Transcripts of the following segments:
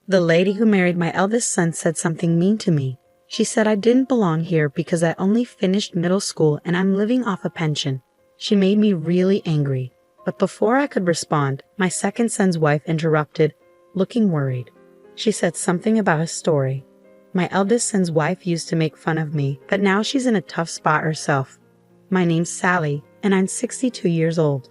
The lady who married my eldest son said something mean to me. She said I didn't belong here because I only finished middle school and I'm living off a pension. She made me really angry. But before I could respond, my second son's wife interrupted, looking worried. She said something about his story. My eldest son's wife used to make fun of me, but now she's in a tough spot herself. My name's Sally, and I'm 62 years old.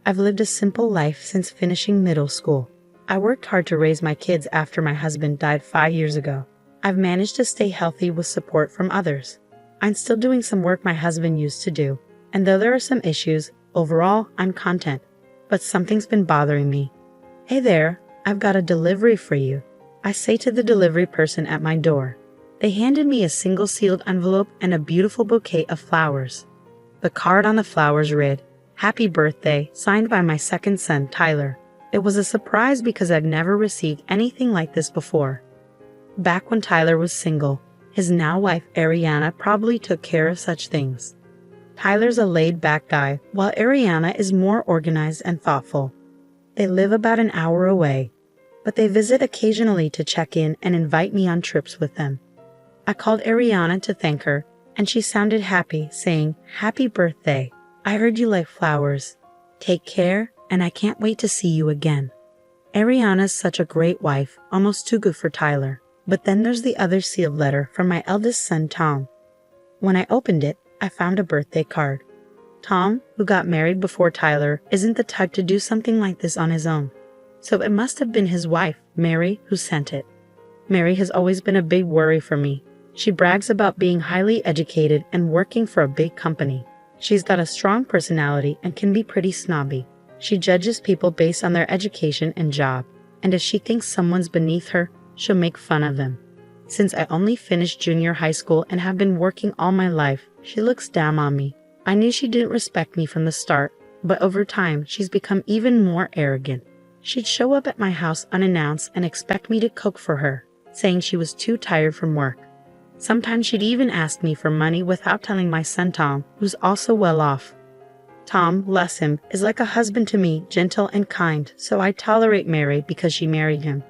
I've lived a simple life since finishing middle school. I worked hard to raise my kids after my husband died 5 years ago. I've managed to stay healthy with support from others. I'm still doing some work my husband used to do, and though there are some issues, overall, I'm content. But something's been bothering me. Hey there, I've got a delivery for you, I say to the delivery person at my door. They handed me a single sealed envelope and a beautiful bouquet of flowers. The card on the flowers read, "Happy birthday," signed by my second son, Tyler. It was a surprise because I'd never received anything like this before. Back when Tyler was single, his now wife Ariana probably took care of such things. Tyler's a laid-back guy, while Ariana is more organized and thoughtful. They live about an hour away, but they visit occasionally to check in and invite me on trips with them. I called Ariana to thank her, and she sounded happy, saying, "Happy birthday. I heard you like flowers. Take care, and I can't wait to see you again." Ariana's such a great wife, almost too good for Tyler. But then there's the other sealed letter from my eldest son, Tom. When I opened it, I found a birthday card. Tom, who got married before Tyler, isn't the type to do something like this on his own. So it must have been his wife, Mary, who sent it. Mary has always been a big worry for me. She brags about being highly educated and working for a big company. She's got a strong personality and can be pretty snobby. She judges people based on their education and job, and if she thinks someone's beneath her, she'll make fun of them. Since I only finished junior high school and have been working all my life, she looks down on me. I knew she didn't respect me from the start, but over time, she's become even more arrogant. She'd show up at my house unannounced and expect me to cook for her, saying she was too tired from work. Sometimes she'd even ask me for money without telling my son Tom, who's also well off. Tom, bless him, is like a husband to me, gentle and kind, so I tolerate Mary because she married him.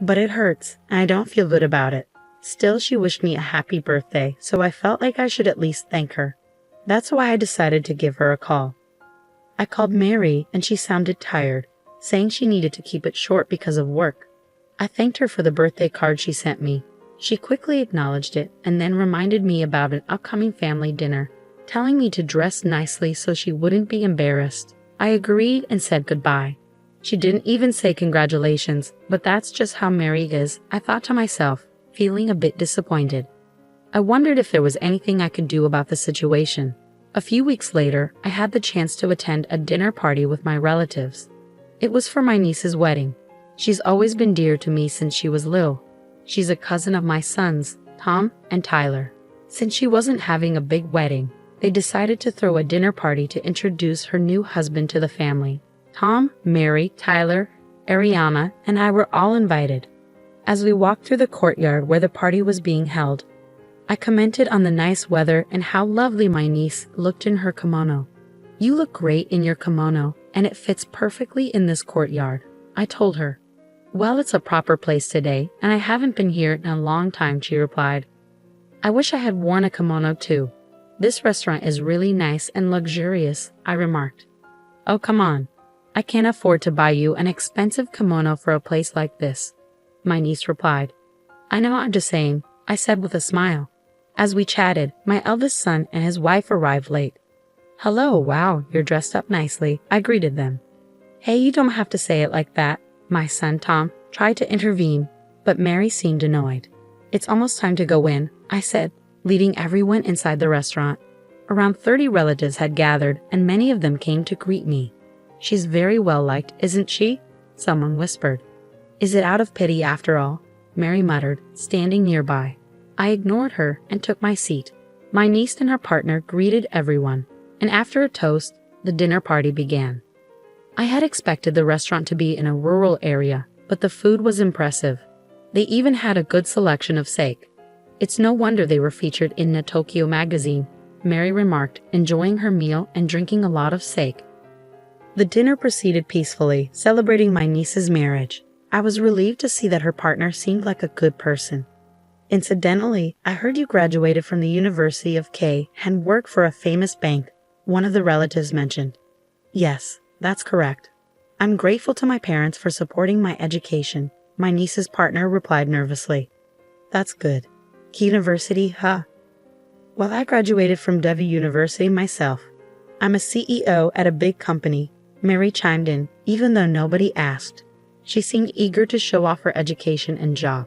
But it hurts, and I don't feel good about it. Still, she wished me a happy birthday, so I felt like I should at least thank her. That's why I decided to give her a call. I called Mary, and she sounded tired, saying she needed to keep it short because of work. I thanked her for the birthday card she sent me. She quickly acknowledged it, and then reminded me about an upcoming family dinner, telling me to dress nicely so she wouldn't be embarrassed. I agreed and said goodbye. She didn't even say congratulations, but that's just how Mary is, I thought to myself, feeling a bit disappointed. I wondered if there was anything I could do about the situation. A few weeks later, I had the chance to attend a dinner party with my relatives. It was for my niece's wedding. She's always been dear to me since she was little. She's a cousin of my sons, Tom and Tyler. Since she wasn't having a big wedding, they decided to throw a dinner party to introduce her new husband to the family. Tom, Mary, Tyler, Ariana, and I were all invited. As we walked through the courtyard where the party was being held, I commented on the nice weather and how lovely my niece looked in her kimono. "You look great in your kimono, and it fits perfectly in this courtyard," I told her. "Well, it's a proper place today, and I haven't been here in a long time," she replied. "I wish I had worn a kimono too. This restaurant is really nice and luxurious," I remarked. "Oh, come on. I can't afford to buy you an expensive kimono for a place like this," my niece replied. "I know, I'm just saying," I said with a smile. As we chatted, my eldest son and his wife arrived late. "Hello, wow, you're dressed up nicely," I greeted them. "Hey, you don't have to say it like that," my son Tom tried to intervene, but Mary seemed annoyed. "It's almost time to go in," I said, leading everyone inside the restaurant. Around 30 relatives had gathered, and many of them came to greet me. "She's very well liked, isn't she?" someone whispered. "Is it out of pity after all?" Mary muttered, standing nearby. I ignored her and took my seat. My niece and her partner greeted everyone, and after a toast, the dinner party began. I had expected the restaurant to be in a rural area, but the food was impressive. They even had a good selection of sake. "It's no wonder they were featured in the Tokyo magazine," Mary remarked, enjoying her meal and drinking a lot of sake. The dinner proceeded peacefully, celebrating my niece's marriage. I was relieved to see that her partner seemed like a good person. Incidentally, I heard you graduated from the University of K and work for a famous bank, one of the relatives mentioned. Yes, that's correct. I'm grateful to my parents for supporting my education, my niece's partner replied nervously. That's good. Key University, huh? Well, I graduated from Devi University myself. I'm a CEO at a big company, Mary chimed in, even though nobody asked. She seemed eager to show off her education and job.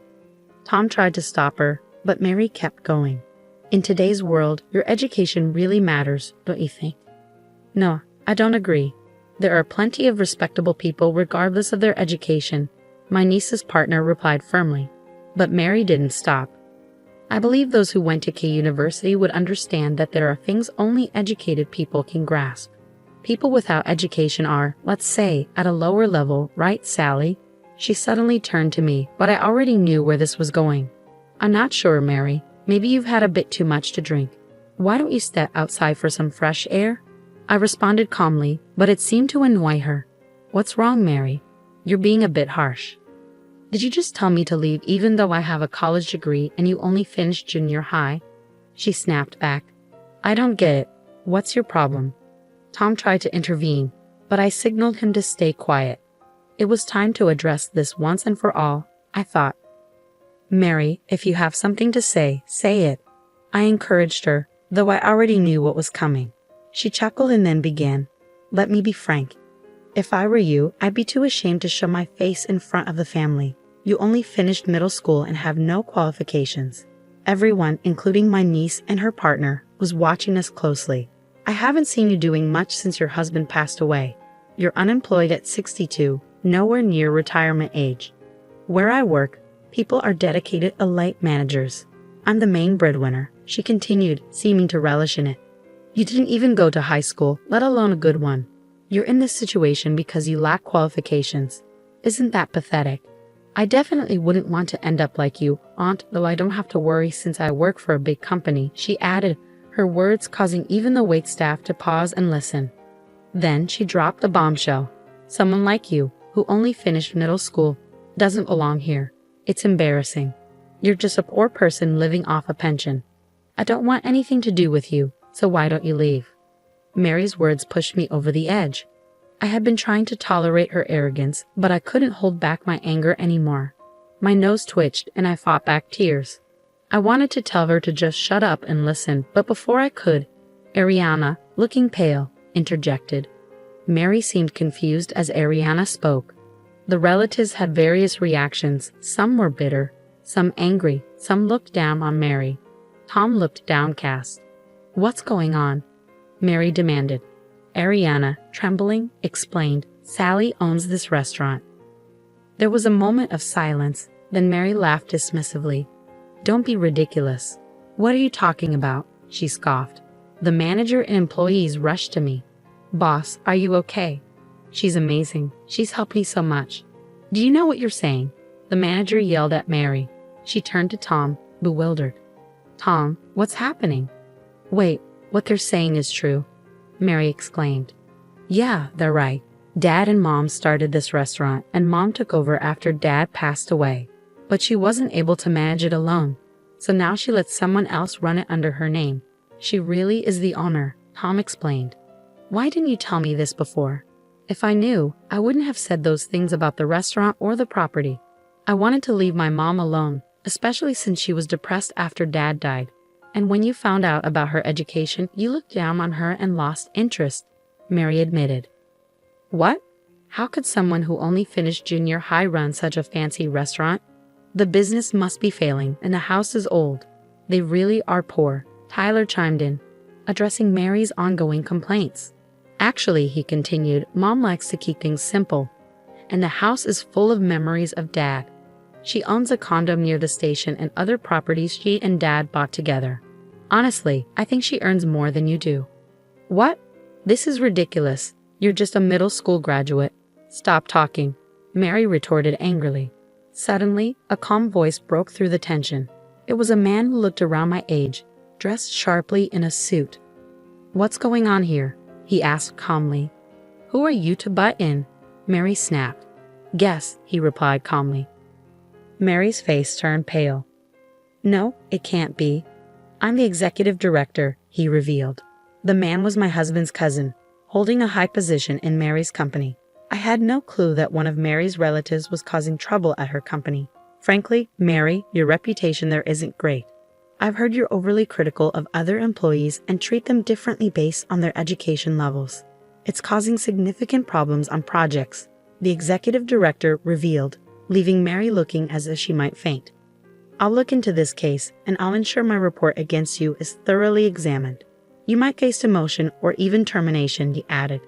Tom tried to stop her, but Mary kept going. In today's world, your education really matters, don't you think? No, I don't agree. There are plenty of respectable people regardless of their education, my niece's partner replied firmly. But Mary didn't stop. I believe those who went to K University would understand that there are things only educated people can grasp. People without education are, let's say, at a lower level, right, Sally? She suddenly turned to me, but I already knew where this was going. I'm not sure, Mary. Maybe you've had a bit too much to drink. Why don't you step outside for some fresh air? I responded calmly, but it seemed to annoy her. What's wrong, Mary? You're being a bit harsh. Did you just tell me to leave even though I have a college degree and you only finished junior high? She snapped back. I don't get it. What's your problem? Tom tried to intervene, but I signaled him to stay quiet. It was time to address this once and for all, I thought. Mary, if you have something to say, say it. I encouraged her, though I already knew what was coming. She chuckled and then began. Let me be frank. If I were you, I'd be too ashamed to show my face in front of the family. You only finished middle school and have no qualifications. Everyone, including my niece and her partner, was watching us closely. I haven't seen you doing much since your husband passed away. You're unemployed at 62, nowhere near retirement age. Where I work, people are dedicated elite managers. I'm the main breadwinner, she continued, seeming to relish in it. You didn't even go to high school, let alone a good one. You're in this situation because you lack qualifications. Isn't that pathetic? I definitely wouldn't want to end up like you, Aunt, though I don't have to worry since I work for a big company, she added, her words causing even the waitstaff to pause and listen. Then she dropped a bombshell. Someone like you, who only finished middle school, doesn't belong here. It's embarrassing. You're just a poor person living off a pension. I don't want anything to do with you, so why don't you leave? Mary's words pushed me over the edge. I had been trying to tolerate her arrogance, but I couldn't hold back my anger anymore. My nose twitched and I fought back tears. I wanted to tell her to just shut up and listen, but before I could, Ariana, looking pale, interjected. Mary seemed confused as Ariana spoke. The relatives had various reactions. Some were bitter, some angry, some looked down on Mary. Tom looked downcast. What's going on? Mary demanded. Ariana, trembling, explained, Sally owns this restaurant. There was a moment of silence, then Mary laughed dismissively. Don't be ridiculous. What are you talking about? She scoffed. The manager and employees rushed to me. Boss, are you okay? She's amazing. She's helped me so much. Do you know what you're saying? The manager yelled at Mary. She turned to Tom, bewildered. Tom, what's happening? Wait, what they're saying is true, Mary exclaimed. Yeah, they're right. Dad and Mom started this restaurant, and Mom took over after Dad passed away. But she wasn't able to manage it alone, so now she lets someone else run it under her name. She really is the owner, Tom explained. Why didn't you tell me this before? If I knew, I wouldn't have said those things about the restaurant or the property. I wanted to leave my mom alone, especially since she was depressed after Dad died. And when you found out about her education, you looked down on her and lost interest, Mary admitted. What? How could someone who only finished junior high run such a fancy restaurant? The business must be failing, and the house is old. They really are poor, Tyler chimed in, addressing Mary's ongoing complaints. Actually, he continued, Mom likes to keep things simple, and the house is full of memories of Dad. She owns a condo near the station and other properties she and Dad bought together. Honestly, I think she earns more than you do. What? This is ridiculous. You're just a middle school graduate. Stop talking, Mary retorted angrily. Suddenly, a calm voice broke through the tension. It was a man who looked around my age, dressed sharply in a suit. What's going on here? He asked calmly. Who are you to butt in? Mary snapped. Guess, he replied calmly. Mary's face turned pale. No, it can't be. I'm the executive director, he revealed. The man was my husband's cousin, holding a high position in Mary's company. I had no clue that one of Mary's relatives was causing trouble at her company. Frankly, Mary, your reputation there isn't great. I've heard you're overly critical of other employees and treat them differently based on their education levels. It's causing significant problems on projects, the executive director revealed, leaving Mary looking as if she might faint. I'll look into this case, and I'll ensure my report against you is thoroughly examined. You might face demotion or even termination, he added.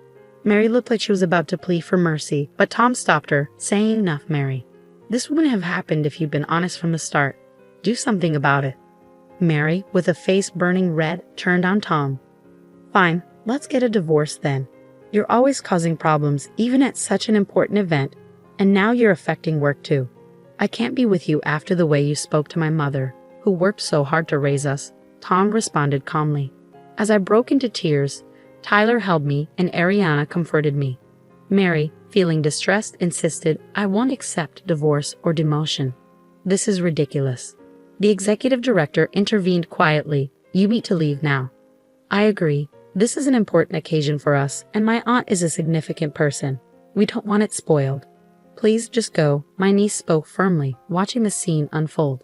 Mary looked like she was about to plead for mercy, but Tom stopped her, saying, Enough, Mary. This wouldn't have happened if you'd been honest from the start. Do something about it. Mary, with a face burning red, turned on Tom. Fine, let's get a divorce then. You're always causing problems, even at such an important event, and now you're affecting work too. I can't be with you after the way you spoke to my mother, who worked so hard to raise us, Tom responded calmly. As I broke into tears, Tyler held me and Ariana comforted me. Mary, feeling distressed, insisted, I won't accept divorce or demotion. This is ridiculous. The executive director intervened quietly. You need to leave now. I agree. This is an important occasion for us, and my aunt is a significant person. We don't want it spoiled. Please just go, my niece spoke firmly, watching the scene unfold.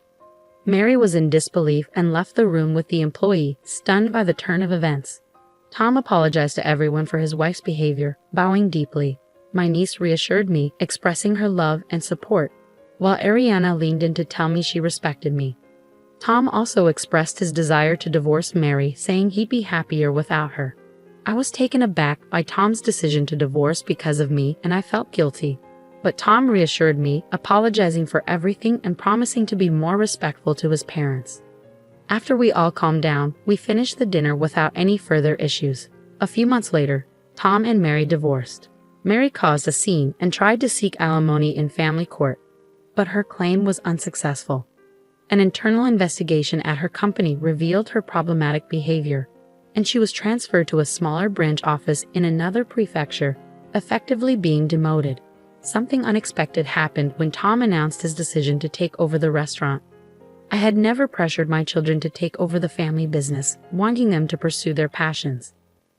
Mary was in disbelief and left the room with the employee, stunned by the turn of events. Tom apologized to everyone for his wife's behavior, bowing deeply. My niece reassured me, expressing her love and support, while Ariana leaned in to tell me she respected me. Tom also expressed his desire to divorce Mary, saying he'd be happier without her. I was taken aback by Tom's decision to divorce because of me, and I felt guilty. But Tom reassured me, apologizing for everything and promising to be more respectful to his parents. After we all calmed down, we finished the dinner without any further issues. A few months later, Tom and Mary divorced. Mary caused a scene and tried to seek alimony in family court, but her claim was unsuccessful. An internal investigation at her company revealed her problematic behavior, and she was transferred to a smaller branch office in another prefecture, effectively being demoted. Something unexpected happened when Tom announced his decision to take over the restaurant. I had never pressured my children to take over the family business, wanting them to pursue their passions.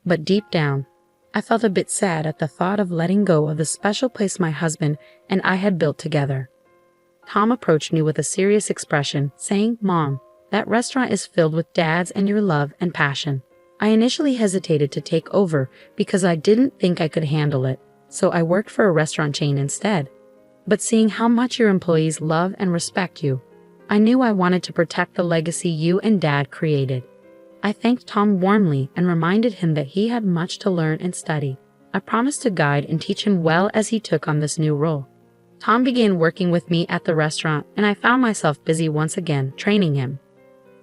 But deep down, I felt a bit sad at the thought of letting go of the special place my husband and I had built together. Tom approached me with a serious expression, saying, Mom, that restaurant is filled with dads and your love and passion. I initially hesitated to take over because I didn't think I could handle it, so I worked for a restaurant chain instead. But seeing how much your employees love and respect you, I knew I wanted to protect the legacy you and Dad created. I thanked Tom warmly and reminded him that he had much to learn and study. I promised to guide and teach him well as he took on this new role. Tom began working with me at the restaurant, and I found myself busy once again, training him.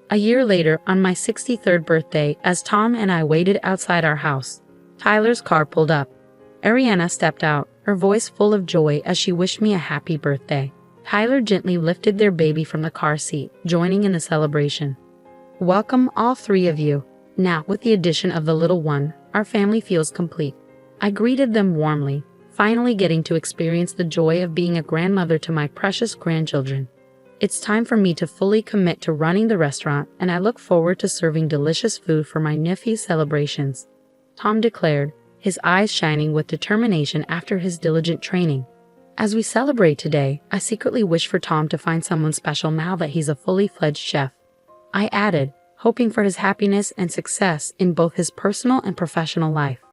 A year later, on my 63rd birthday, as Tom and I waited outside our house, Tyler's car pulled up. Ariana stepped out, her voice full of joy as she wished me a happy birthday. Tyler gently lifted their baby from the car seat, joining in the celebration. Welcome all three of you. Now, with the addition of the little one, our family feels complete. I greeted them warmly, finally getting to experience the joy of being a grandmother to my precious grandchildren. It's time for me to fully commit to running the restaurant, and I look forward to serving delicious food for my nephew's celebrations, Tom declared, his eyes shining with determination after his diligent training. As we celebrate today, I secretly wish for Tom to find someone special now that he's a fully fledged chef. I added, hoping for his happiness and success in both his personal and professional life.